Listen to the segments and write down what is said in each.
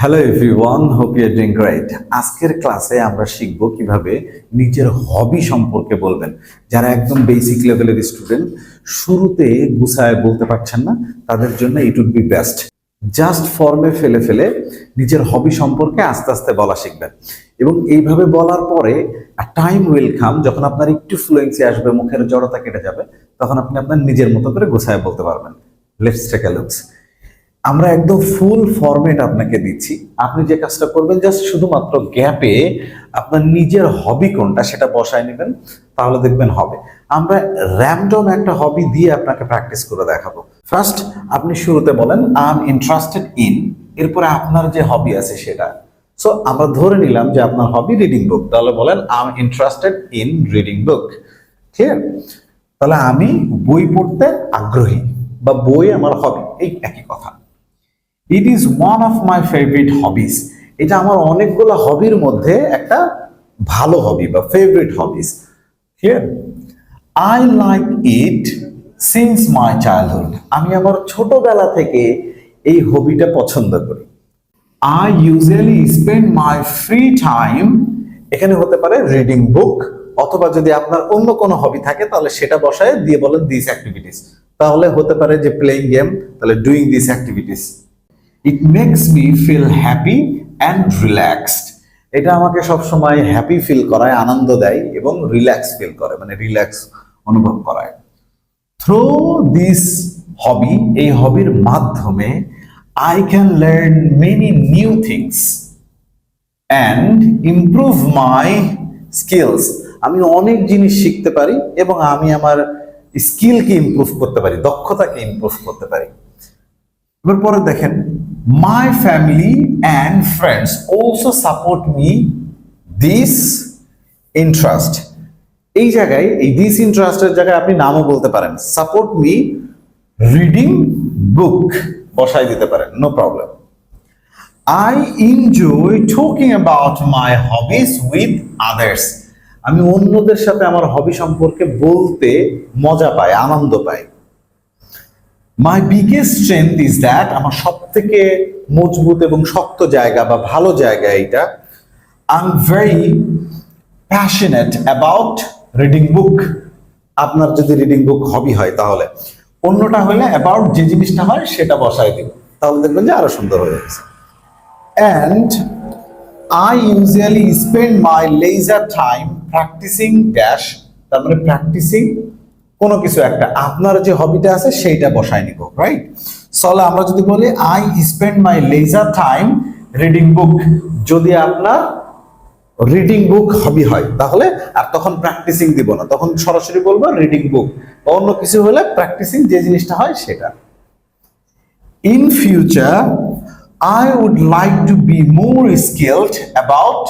Hello everyone, hope you are doing great. আজকের ক্লাসে আমরা শিখব কিভাবে নিজের হবি সম্পর্কে বলবেন। যারা একদম বেসিক লেভেলের স্টুডেন্ট, শুরুতে গুছায় বলতে পারছেন না, তাদের জন্য it would be best. Just ফর্মে ফেলে ফেলে নিজের হবি সম্পর্কে আস্তে আস্তে বলা শিখবেন, এবং এইভাবে বলার পরে টাইম উইল কাম, যখন আপনার একটু ফ্লুয়েন্সি আসবে, মুখের জড়তা কেটে যাবে, তখন আপনি আপনার নিজের মতো করে গুছায় বলতে পারবেন। Let's take a looks. আমরা একদম ফুল ফরম্যাট আপনাকে দিচ্ছি। আপনি যে কাজটা করবেন, জাস্ট শুধুমাত্র গ্যাপে আপনার নিজের হবি কোনটা সেটা বসায় নেবেন, তাহলে দেখবেন হবে। আমরা র্যান্ডম একটা হবি দিয়ে আপনাকে প্র্যাকটিস করে দেখাবো। ফার্স্ট আপনি শুরুতে বলেন আই এম ইন্টারেস্টেড ইন, এরপরে আপনার যে হবি আছে সেটা। সো আমরা ধরে নিলাম যে আপনার হবি রিডিং বুক, তাহলে বলেন I am interested in reading book. ঠিক আছে, তাহলে আমি বই পড়তে আগ্রহী, বা বই আমার হবি, এই একই কথা। It is one of my favourite hobbies, এটা আমার অনেকগুলো হবির মধ্যে একটা ভালো হবি বা favourite hobbies. Here I like it since my childhood, আমি আমার ছোটবেলা থেকে এই হবিটা পছন্দ করি। I usually spend my free time, এখানে হতে পারে রিডিং বুক, অথবা যদি আপনার অন্য কোনো হবি থাকে তাহলে সেটা বসায় দিয়ে বলেন দিস অ্যাক্টিভিটিস, তাহলে হতে পারে যে প্লেইং গেম, তাহলে doing this activities. It makes me feel happy and relaxed, এটা আমাকে সবসময় হ্যাপি ফিল করায়, আনন্দ দেয় এবং রিল্যাক্স ফিল করে, মানে রিল্যাক্স অনুভব করায়। থ্রু দিস হবি, এই হবির মাধ্যমে I can learn many new things and improve my skills, আমি অনেক জিনিস শিখতে পারি এবং আমি আমার স্কিলকে ইমপ্রুভ করতে পারি, দক্ষতাকে ইমপ্রুভ করতে পারি। এবার পরে দেখেন, my family and friends also support me this interest, এই জায়গায় এই দিস ইন্টারেস্টের জায়গায় আপনি নামও বলতে পারেন, সাপোর্ট মি রিডিং বুক বসাই দিতে পারেন, no problem. I enjoy talking about my hobbies with others, আমি অন্যদের সাথে আমার হবি সম্পর্কে বলতে মজা পাই, আনন্দ পাই। My biggest strength is that, আমার সব থেকে মজবুত এবং শক্ত জায়গা বা ভালো জায়গা এটা, I am very passionate about reading বুক, আপনার যদি রিডিং বুক হবি হয় তাহলে, অন্যটা হলে অ্যাবাউট যে জিনিসটা হয় সেটা বসায় দিব, তাহলে দেখবেন যে আরো সুন্দর হয়ে গেছে। And I usually spend my leisure time practising dash, তার মানে প্র্যাকটিসিং কোনো কিছু একটা, আপনার যে হবিটা আছে সেইটা বসায় নিব, রাইট? সলে আমরা যদি বলি I spend my leisure time reading book, যদি আপনার রিডিং বুক হবি হয় তাহলে আর তখন প্র্যাকটিসিং দিব না, তখন সরাসরি বলবো রিডিং বুক, অন্য কিছু হলে প্র্যাকটিসিং যে জিনিসটা হয় সেটা। In future I would like to be more skilled about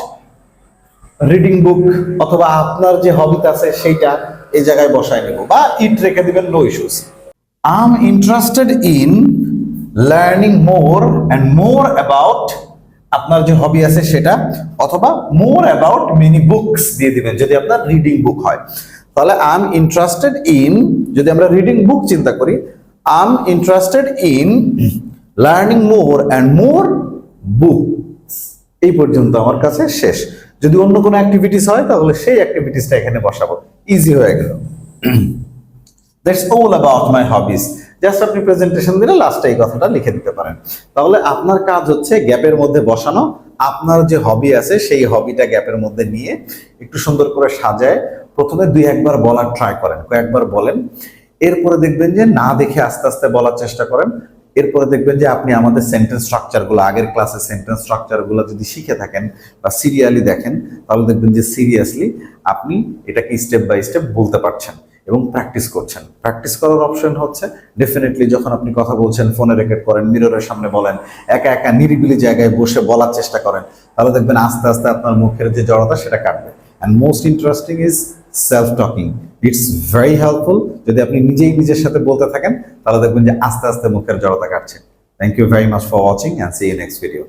reading book, অথবা আপনার যে হবিটা আছে সেইটা এই জায়গায় বসায় নিব, বা ইট রেখে দিবেন, no issues. I am interested in learning more and more about, আপনার যে হবি আছে সেটা, অথবা মোর অ্যাবাউট মেনি বুকস দিয়ে দিবেন যদি আপনার রিডিং বুক হয়। তাহলে আই এম ইন্টারেস্টেড ইন, যদি আমরা রিডিং বুক চিন্তা করি, I am interested in learning more and more books, এই পর্যন্ত আমার কাছে শেষ। যদি অন্য কোনো অ্যাক্টিভিটিস হয় তাহলে সেই অ্যাক্টিভিটিসটা এখানে বসাবো, ইজি হয়ে গেল। That's all about my hobbies, just আপনি প্রেজেন্টেশন দিলে লাস্টে এই কথাটা লিখে দিতে পারেন। তাহলে আপনার কাজ হচ্ছে গ্যাপের মধ্যে বসানো, আপনার যে হবি আছে সেই হবিটা গ্যাপের মধ্যে নিয়ে একটু সুন্দর করে সাজায় প্রথমে দুই একবার বলার ট্রাই করেন, কয়েকবার বলেন, এরপরে দেখবেন যে না দেখে আস্তে আস্তে বলার চেষ্টা করেন। এরপরে দেখবেন যে আপনি আমাদের সেন্টেন্স স্ট্রাকচারগুলো, আগের ক্লাসে সেন্টেন্স স্ট্রাকচারগুলো যদি শিখে থাকেন বা সিরিয়ালি দেখেন, তাহলে দেখবেন যে সিরিয়াসলি আপনি এটাকে স্টেপ বাই স্টেপ বলতে পারছেন এবং প্র্যাকটিস করছেন। প্র্যাকটিস করার অপশন হচ্ছে ডেফিনেটলি যখন আপনি কথা বলছেন, ফোনে রেকর্ড করেন, মিররের সামনে বলেন, একা একা নিরিবিলি জায়গায় বসে বলার চেষ্টা করেন, তাহলে দেখবেন আস্তে আস্তে আপনার মুখের যে জড়তা সেটা কাটবে। And most interesting is self talking, it's very helpful. যদি আপনি নিজেই নিজের সাথে বলতে থাকেন তাহলে দেখবেন যে আস্তে আস্তে মুখের জড়তা কাটছে। Thank you very much for watching and see you next video.